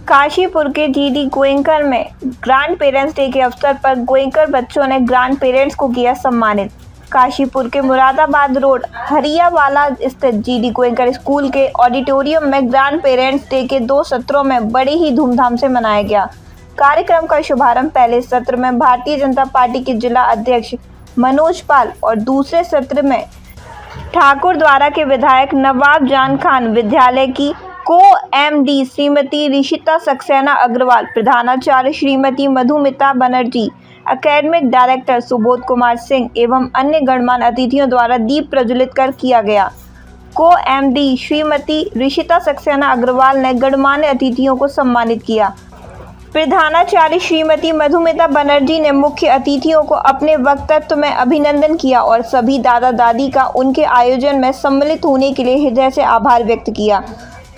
काशीपुर के जीडी गोयनकर में grand parents day के अवसर पर गोयनकर बच्चों ने ग्रैंड पेरेंट्स को किया सम्मानित। काशीपुर के मुरादाबाद रोड हरियावाला स्थित जीडी गोयनकर स्कूल के ऑडिटोरियम में ग्रैंड पेरेंट्स डे के 2 सत्रों में बड़े ही धूमधाम से मनाया गया। कार्यक्रम का शुभारंभ पहले सत्र में भारतीय जनता पार्टी के जिला अध्यक्ष मनोज पाल और दूसरे सत्र में ठाकुर द्वारा के विधायक नवाब जान खान, विद्यालय की को एमडी श्रीमती ऋषिता सक्सेना अग्रवाल, प्रधानाचार्य श्रीमती मधुमिता बनर्जी, एकेडमिक डायरेक्टर सुबोध कुमार सिंह एवं अन्य गणमान्य अतिथियों द्वारा दीप प्रज्वलित कर किया गया। को एमडी श्रीमती ऋषिता सक्सेना अग्रवाल ने गणमान्य अतिथियों को सम्मानित किया। प्रधानाचार्य श्रीमती मधुमिता बनर्जी ने मुख्य अतिथियों को अपने वक्तव्य में अभिनंदन किया और सभी दादा दादी का उनके आयोजन में सम्मिलित होने के लिए हृदय से आभार व्यक्त किया।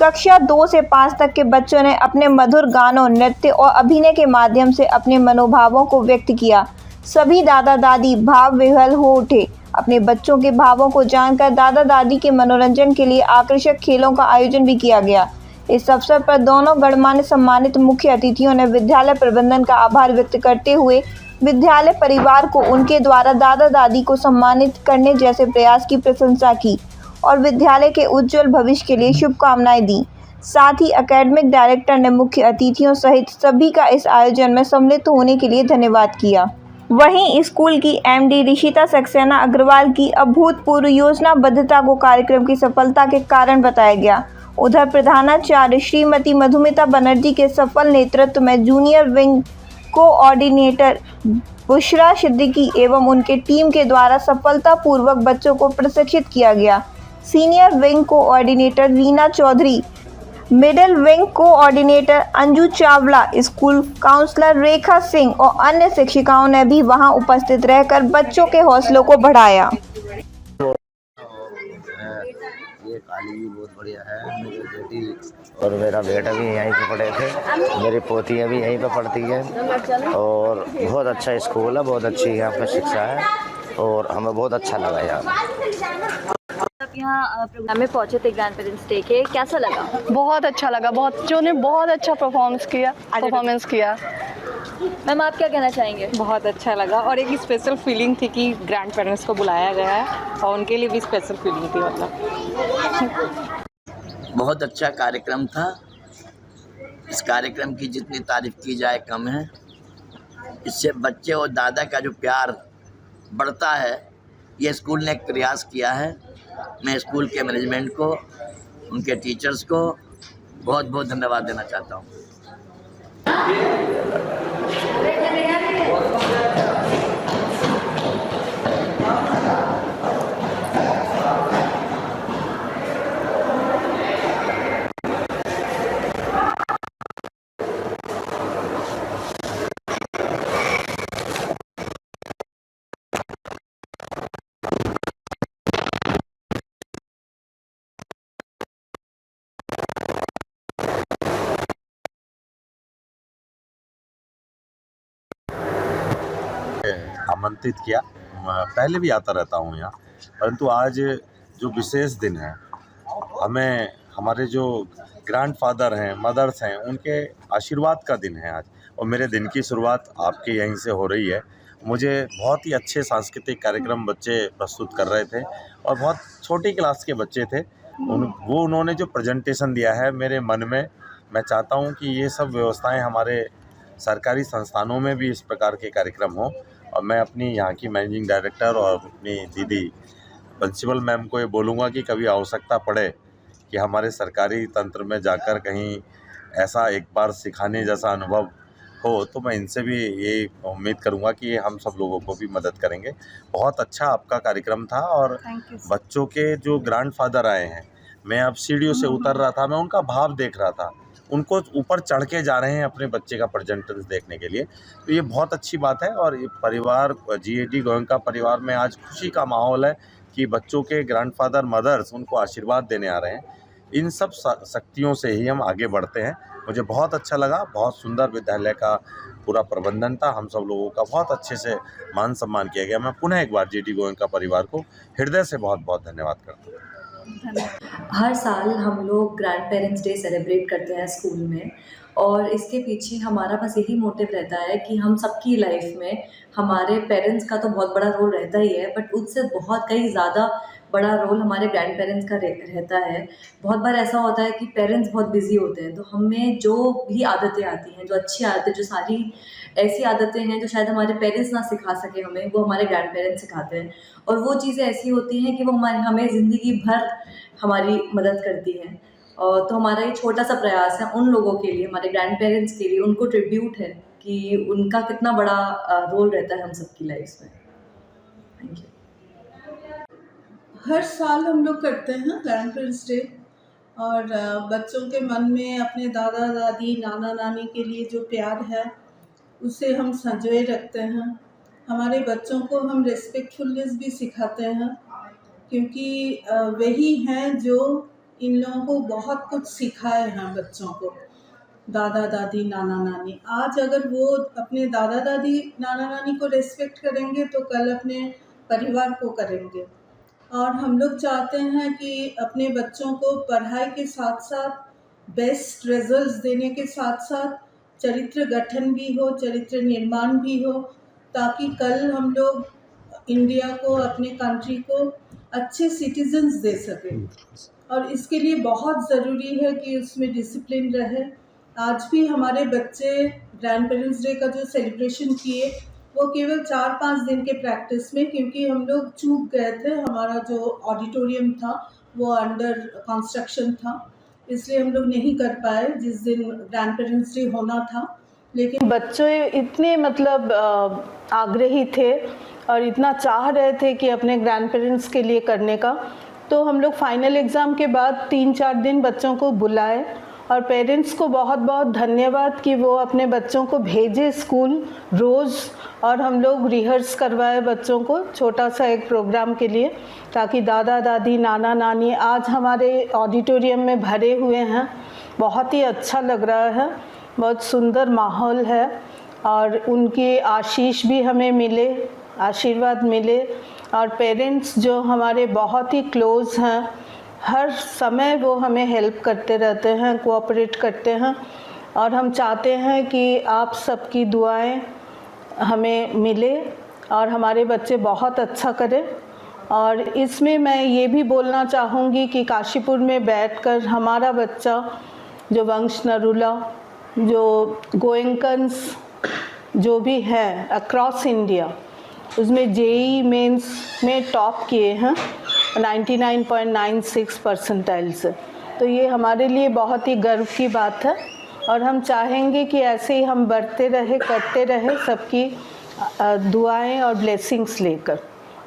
कक्षा 2 से 5 तक के बच्चों ने अपने मधुर गानों, नृत्य और अभिनय के माध्यम से अपने मनोभावों को व्यक्त किया। सभी दादा दादी भाव विह्वल हो उठे। अपने बच्चों के भावों को जानकर दादा दादी के मनोरंजन के लिए आकर्षक खेलों का आयोजन भी किया गया। इस अवसर पर दोनों गणमान्य सम्मानित मुख्य अतिथियों ने विद्यालय प्रबंधन का आभार व्यक्त करते हुए विद्यालय परिवार को उनके द्वारा दादा दादी को सम्मानित करने जैसे प्रयास की प्रशंसा की और विद्यालय के उज्जवल भविष्य के लिए शुभकामनाएं दी। साथ ही एकेडमिक डायरेक्टर ने मुख्य अतिथियों सहित सभी का इस आयोजन में सम्मिलित होने के लिए धन्यवाद किया। वहीं स्कूल की एमडी ऋषिता सक्सेना अग्रवाल की अभूतपूर्व योजनाबद्धता को कार्यक्रम की सफलता के कारण बताया गया। उधर प्रधानाचार्य श्रीमती मधुमिता बनर्जी के सफल नेतृत्व में junior wing coordinator Bushra Siddiqui एवं उनके टीम के द्वारा सफलतापूर्वक बच्चों को प्रशिक्षित किया गया। Senior wing coordinator Reena Chaudhary, middle wing coordinator Anju Chawla, school counsellor Rekha Singh और अन्य शिक्षिकाओं ने भी वहां उपस्थित रहकर बच्चों के हौसलों को बढ़ाया। ये काली भी बहुत बढ़िया है। मेरी बेटी और मेरा बेटा भी यहीं पे पढ़े थे, मेरी पोतियाँ भी यहीं पे पढ़ती हैं और बहुत अच्छा स्कूल है, बहुत अच्छी यहाँ पे शिक्षा है और हमें बहुत अच्छा लगा यहाँ। आप यहाँ प्रोग्राम में पहुँचे थे ग्रैंड पेरेंट्स डे के, कैसा लगा? बहुत अच्छा लगा, बच्चों ने बहुत अच्छा परफॉर्मेंस किया। मैम आप क्या कहना चाहेंगे? बहुत अच्छा लगा और एक स्पेशल फीलिंग थी कि ग्रैंड पेरेंट्स को बुलाया गया है और उनके लिए भी स्पेशल फीलिंग थी। मतलब बहुत अच्छा कार्यक्रम था। इस कार्यक्रम की जितनी तारीफ की जाए कम है। इससे बच्चे और दादा का जो प्यार बढ़ता है, ये स्कूल ने एक प्रयास किया है। मैं स्कूल के मैनेजमेंट को, उनके टीचर्स को बहुत बहुत धन्यवाद देना चाहता हूँ। आमंत्रित किया। पहले भी आता रहता हूँ यहाँ, परंतु आज जो विशेष दिन है, हमें हमारे जो ग्रैंडफादर हैं, मदर्स हैं, उनके आशीर्वाद का दिन है आज और मेरे दिन की शुरुआत आपके यहीं से हो रही है। मुझे बहुत ही अच्छे सांस्कृतिक कार्यक्रम बच्चे प्रस्तुत कर रहे थे और बहुत छोटी क्लास के बच्चे थे। उन्होंने जो प्रेजेंटेशन दिया है मेरे मन में, मैं चाहता हूँ कि ये सब व्यवस्थाएं हमारे सरकारी संस्थानों में भी इस प्रकार के कार्यक्रम हों और मैं अपनी यहाँ की मैनेजिंग डायरेक्टर और अपनी दीदी प्रिंसिपल मैम को ये बोलूँगा कि कभी आवश्यकता पड़े कि हमारे सरकारी तंत्र में जाकर कहीं ऐसा एक बार सिखाने जैसा अनुभव हो, तो मैं इनसे भी ये उम्मीद करूँगा कि हम सब लोगों को भी मदद करेंगे। बहुत अच्छा आपका कार्यक्रम था और बच्चों के जो ग्रैंडफादर आए हैं, मैं अब सीढ़ियों से उतर रहा था, मैं उनका भाव देख रहा था। उनको ऊपर चढ़ के जा रहे हैं अपने बच्चे का प्रेजेंटेशन देखने के लिए, तो ये बहुत अच्छी बात है। और ये परिवार जीडी गोयनका परिवार में आज खुशी का माहौल है कि बच्चों के ग्रैंडफादर मदर्स उनको आशीर्वाद देने आ रहे हैं। इन सब शक्तियों से ही हम आगे बढ़ते हैं। मुझे बहुत अच्छा लगा। बहुत सुंदर विद्यालय का पूरा प्रबंधन था, हम सब लोगों का बहुत अच्छे से मान सम्मान किया गया। मैं पुनः एक बार जीडी गोयनका परिवार को हृदय से बहुत बहुत धन्यवाद करता हूँ। हर साल हम लोग ग्रैंड पेरेंट्स डे सेलिब्रेट करते हैं स्कूल में, और इसके पीछे हमारा बस यही मोटिव रहता है कि हम सबकी लाइफ में हमारे पेरेंट्स का तो बहुत बड़ा रोल रहता ही है, बट उससे बहुत कई ज़्यादा बड़ा रोल हमारे ग्रैंड पेरेंट्स का रहता है। बहुत बार ऐसा होता है कि पेरेंट्स बहुत बिजी होते हैं, तो हमें जो भी आदतें आती हैं, जो अच्छी आदतें, जो सारी ऐसी आदतें हैं जो शायद हमारे पेरेंट्स ना सिखा सके हमें, वो हमारे ग्रैंड पेरेंट्स सिखाते हैं। और वो चीज़ें ऐसी होती हैं कि वो हमें ज़िंदगी भर हमारी मदद करती हैं। और तो हमारा ये छोटा सा प्रयास है उन लोगों के लिए, हमारे ग्रैंड पेरेंट्स के लिए, उनको ट्रिब्यूट है कि उनका कितना बड़ा रोल रहता है हम सबकी लाइफ में। Thank you. हर साल हम लोग करते हैं ग्रैंड पेरेंट्स डे, और बच्चों के मन में अपने दादा दादी नाना नानी के लिए जो प्यार है उसे हम संजोए रखते हैं। हमारे बच्चों को हम रिस्पेक्टफुलनेस भी सिखाते हैं, क्योंकि वही हैं जो इन लोगों को बहुत कुछ सिखाए हैं बच्चों को, दादा दादी नाना नानी। आज अगर वो अपने दादा दादी नाना नानी को रिस्पेक्ट करेंगे तो कल अपने परिवार को करेंगे। और हम लोग चाहते हैं कि अपने बच्चों को पढ़ाई के साथ साथ बेस्ट रिजल्ट्स देने के साथ साथ चरित्र गठन भी हो, चरित्र निर्माण भी हो, ताकि कल हम लोग इंडिया को, अपने कंट्री को अच्छे सिटीजन्स दे सकें। और इसके लिए बहुत ज़रूरी है कि उसमें डिसिप्लिन रहे। आज भी हमारे बच्चे ग्रैंड पेरेंट्स डे का जो सेलिब्रेशन किए वो केवल 4-5 दिन के प्रैक्टिस में, क्योंकि हम लोग चूक गए थे, हमारा जो ऑडिटोरियम था वो अंडर कंस्ट्रक्शन था, इसलिए हम लोग नहीं कर पाए जिस दिन ग्रैंड पेरेंट्स डे होना था। लेकिन बच्चे इतने मतलब आग्रही थे और इतना चाह रहे थे कि अपने ग्रैंड पेरेंट्स के लिए करने का, तो हम लोग फाइनल एग्ज़ाम के बाद 3-4 दिन बच्चों को बुलाए, और पेरेंट्स को बहुत बहुत धन्यवाद कि वो अपने बच्चों को भेजे स्कूल रोज़, और हम लोग रिहर्स करवाए बच्चों को छोटा सा एक प्रोग्राम के लिए, ताकि दादा दादी नाना नानी आज हमारे ऑडिटोरियम में भरे हुए हैं। बहुत ही अच्छा लग रहा है, बहुत सुंदर माहौल है, और उनके आशीष भी हमें मिले, आशीर्वाद मिले। और पेरेंट्स जो हमारे बहुत ही क्लोज़ हैं, हर समय वो हमें हेल्प करते रहते हैं, कोऑपरेट करते हैं, और हम चाहते हैं कि आप सबकी दुआएं हमें मिले और हमारे बच्चे बहुत अच्छा करें। और इसमें मैं ये भी बोलना चाहूँगी कि काशीपुर में बैठकर हमारा बच्चा जो वंश नरूला, जो गोएंकन्स जो भी हैं अक्रॉस इंडिया, उसमें जेई मेंस में टॉप किए हैं 99.96 परसेंटाइल से, तो ये हमारे लिए बहुत ही गर्व की बात है। और हम चाहेंगे कि ऐसे ही हम बढ़ते रहे, करते रहे, सबकी दुआएं और ब्लेसिंग्स लेकर।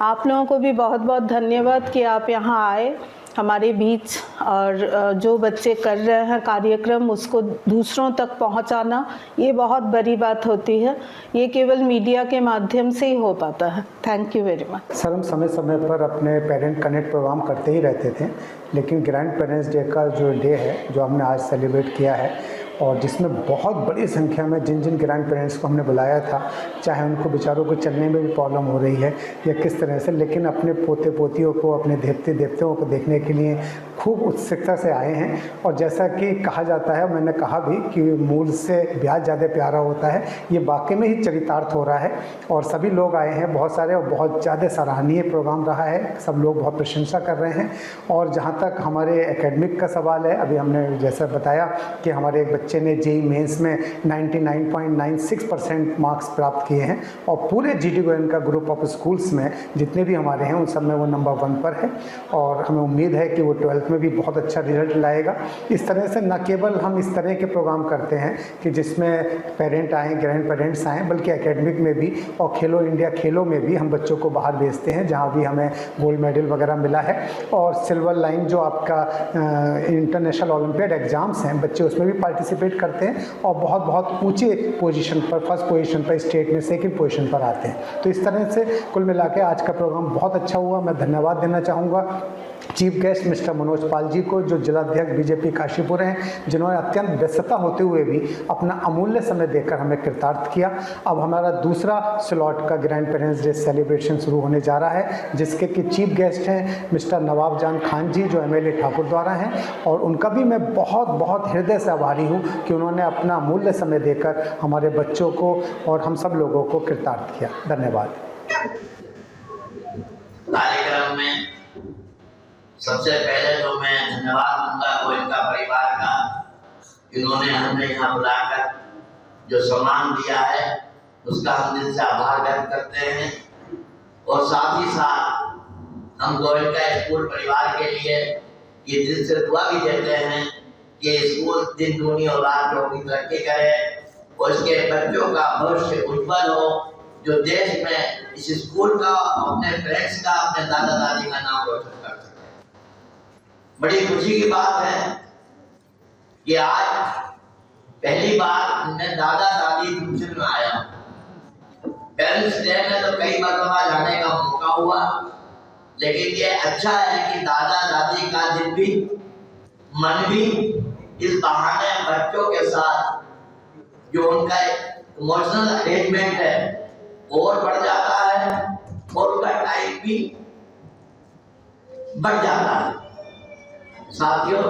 आप लोगों को भी बहुत बहुत धन्यवाद कि आप यहाँ आए हमारे बीच, और जो बच्चे कर रहे हैं कार्यक्रम उसको दूसरों तक पहुँचाना, ये बहुत बड़ी बात होती है। ये केवल मीडिया के माध्यम से ही हो पाता है। Thank you very much. Sir, हम समय समय पर अपने पेरेंट कनेक्ट प्रोग्राम करते ही रहते थे, लेकिन ग्रैंड पेरेंट्स डे का जो डे है जो हमने आज सेलिब्रेट किया है, और जिसमें बहुत बड़ी संख्या में जिन जिन ग्रैंड पेरेंट्स को हमने बुलाया था, चाहे उनको बेचारों को चलने में भी प्रॉब्लम हो रही है या किस तरह से, लेकिन अपने पोते पोतियों को, अपने देवते देवताओं को देखने के लिए खूब उत्सुकता से आए हैं। और जैसा कि कहा जाता है, मैंने कहा भी कि मूल से ब्याज ज़्यादा प्यारा होता है, ये वाकई में ही चरितार्थ हो रहा है। और सभी लोग आए हैं बहुत सारे, और बहुत ज़्यादा सराहनीय प्रोग्राम रहा है, सब लोग बहुत प्रशंसा कर रहे हैं। और जहाँ तक हमारे एकेडमिक का सवाल है, अभी हमने जैसा बताया कि हमारे एक बच्चे ने जेई मेंस में 99.96% मार्क्स प्राप्त किए हैं, और पूरे GD Goenka group of schools में जितने भी हमारे हैं उन सब में वो नंबर 1 पर है। और हमें उम्मीद है कि वो 12th में भी बहुत अच्छा रिजल्ट लाएगा। इस तरह से न केवल हम इस तरह के प्रोग्राम करते हैं कि जिसमें पेरेंट आएँ, ग्रैंड पेरेंट्स आएँ, बल्कि एकेडमिक में भी और खेलो इंडिया खेलों में भी हम बच्चों को बाहर भेजते हैं, जहाँ भी हमें गोल्ड मेडल वगैरह मिला है। और सिल्वर लाइन जो आपका इंटरनेशनल ओलंपियाड एग्ज़ाम्स हैं, बच्चे उसमें भी पार्टिसिपेट करते हैं और बहुत बहुत ऊंचे पोजीशन पर, फर्स्ट पोजीशन पर, स्टेट में सेकंड पोजीशन पर आते हैं। तो इस तरह से कुल मिला के आज का प्रोग्राम बहुत अच्छा हुआ। मैं धन्यवाद देना चाहूँगा chief guest mister Manoj Manoj ji को, जो जिलाध्यक्ष बीजेपी काशीपुर हैं, जिन्होंने अत्यंत व्यस्तता होते हुए भी अपना अमूल्य समय देकर हमें कृतार्थ किया। अब हमारा दूसरा स्लॉट का ग्रैंड पेरेंट्स डे सेलिब्रेशन शुरू होने जा रहा है, जिसके कि चीफ गेस्ट हैं मिस्टर नवाब जान खान जी, जो MLA ठाकुर द्वारा हैं, और उनका भी मैं बहुत बहुत हृदय से आभारी हूँ कि उन्होंने अपना अमूल्य समय देकर हमारे बच्चों को और हम सब लोगों को कृतार्थ किया। धन्यवाद। कार्यक्रम में सबसे पहले तो मैं धन्यवाद दूंगा गोयनका परिवार का, इन्होंने हमें यहाँ बुलाकर जो सम्मान दिया है उसका हम दिल से आभार व्यक्त करते हैं। और साथ ही साथ हम गोयनका स्कूल परिवार के लिए ये दिल से दुआ भी देते हैं कि स्कूल दिन दूनी और रात चौगुनी तरक्की करे और इसके बच्चों का भविष्य उज्जवल हो, जो देश में इस स्कूल का, अपने पेरेंट्स का, अपने दादा दादी का नाम रोशन कर सके। बड़ी खुशी की बात है कि आज पहली बार हमने दादा दादी फंक्शन में आया। पेरेंट्स डे में तो कई मरतबा जाने का मौका हुआ, लेकिन ये अच्छा है कि दादा दादी का दिल भी मन भी इस बहाने बच्चों के साथ जो उनका इमोशनल अरेंजमेंट है और बढ़ जाता है और उनका टाइम भी बढ़ जाता है। साथियों,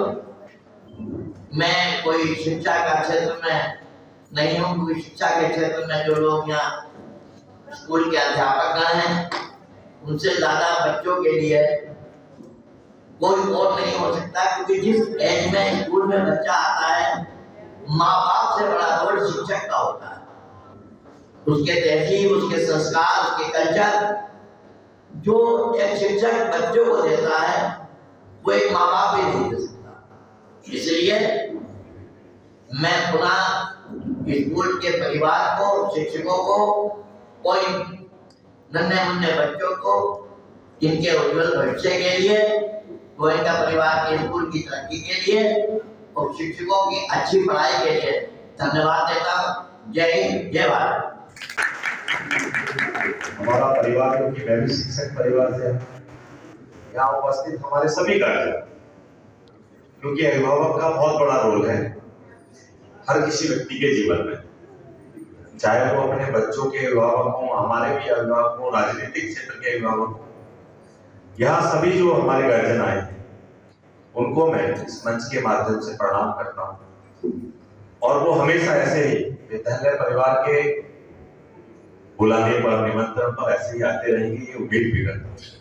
मैं कोई शिक्षा का क्षेत्र में नहीं हूँ, क्योंकि शिक्षा के क्षेत्र में जो लोग यहाँ स्कूल के अध्यापक हैं उनसे ज्यादा बच्चों के लिए कोई और नहीं हो सकता, क्योंकि जिस एज में स्कूल में बच्चा आता है माँ बाप से बड़ा रोल शिक्षक का होता है। उसके तहजीब, उसके संस्कार, उसके कल्चर जो एक शिक्षक बच्चों को देता है वो एक माँ बाप भी नहीं दे सकता। इसलिए मैं पुनः स्कूल के परिवार को, शिक्षकों को, कोई नन्हे मुन्ने बच्चों को इनके उज्जवल भविष्य के लिए, गोयनका परिवार के स्कूल की तरक्की के लिए और शिक्षकों की अच्छी पढ़ाई के लिए धन्यवाद देता हूँ। जय हिंद, जय भारत। हमारा परिवार, क्योंकि मैं भी शिक्षक परिवार से यहाँ उपस्थित हमारे सभी गार्जियन, क्योंकि अभिभावक का बहुत बड़ा रोल है हर किसी व्यक्ति के जीवन में, चाहे वो अपने बच्चों के अभिभावक हों, हमारे भी अभिभावक हों, राजनीतिक क्षेत्र के अभिभावक हों। यहाँ सभी जो हमारे गार्जियन आए हैं उनको मैं इस मंच के माध्यम से प्रणाम करता हूँ, और वो हमेशा ऐसे ही विद्यालय परिवार के बुलाने पर, निमंत्रण पर ऐसे ही आते रहेंगे, ये उम्मीद भी करता हूँ।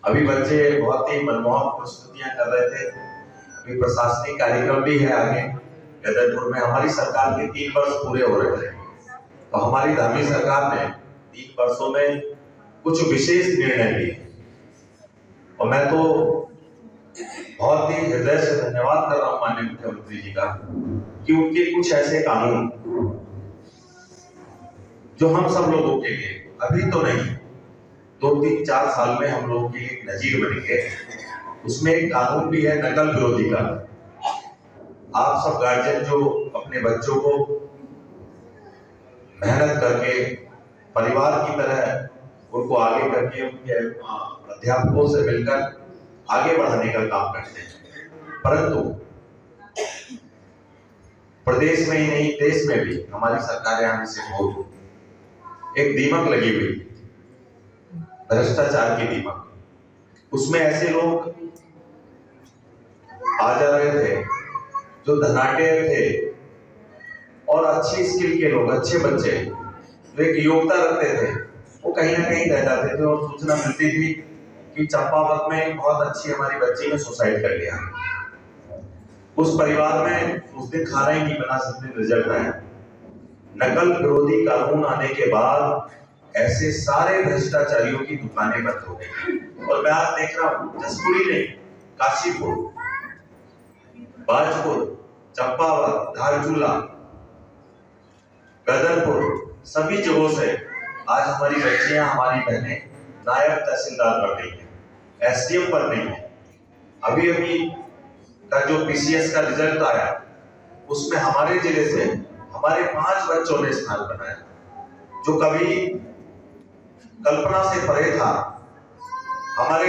अभी बच्चे बहुत ही मनमोहक प्रस्तुतियां कर रहे थे। अभी प्रशासनिक कार्यक्रम भी है आगे गदरपुर में। हमारी सरकार के 3 वर्ष पूरे हो रहे थे, तो हमारी धामी सरकार ने 3 वर्षों में कुछ विशेष निर्णय लिए, और मैं तो बहुत ही हृदय से धन्यवाद कर रहा हूँ माननीय मुख्यमंत्री जी का कि उनके कुछ ऐसे कानून जो हम सब लोगों के लिए, अभी तो नहीं, 2-3-4 साल में हम लोगों के लिए नजीर बनेंगे। उसमें एक कानून भी है नकल विरोधी का। आप सब गार्जियन जो अपने बच्चों को मेहनत करके परिवार की तरह उनको आगे करके उनके अध्यापकों से मिलकर आगे बढ़ाने का काम करते हैं, परंतु प्रदेश में ही नहीं देश में भी हमारी सरकारें आने से बहुत एक दीमक लगी हुई, भ्रष्टाचार की दीमक। उसमें ऐसे लोग आ जा रहे थे जो धनाढ्य थे और अच्छी स्किल के लोग, अच्छे बच्चे जो एक योग्यता रखते थे, वो कहीं ना कहीं रह जाते थे। और सूचना मिलती थी कि चंपावत में बहुत अच्छी हमारी बच्ची ने सुसाइड कर लिया। उस परिवार में उस दिन खाना ही नहीं बना सकते, रिजल्ट आया। नकल विरोधी कानून आने के बाद ऐसे सारे भ्रष्टाचारियों की दुकानें बंद हो गई। और मैं आज देख रहा हूँ जसपुरी नहीं, काशीपुर, बाजपुर, चंपावत, धारचूला, गदरपुर, सभी जगहों से आज हमारी बच्चियां, हमारी बहनें नायब तहसीलदार बन रही है, SDM पर नहीं है। अभी का जो PCS का रिजल्ट आया उसमें हमारे जिले से हमारे 5 बच्चों ने स्थान बनाया, जो कभी कल्पना से परे था। हमारे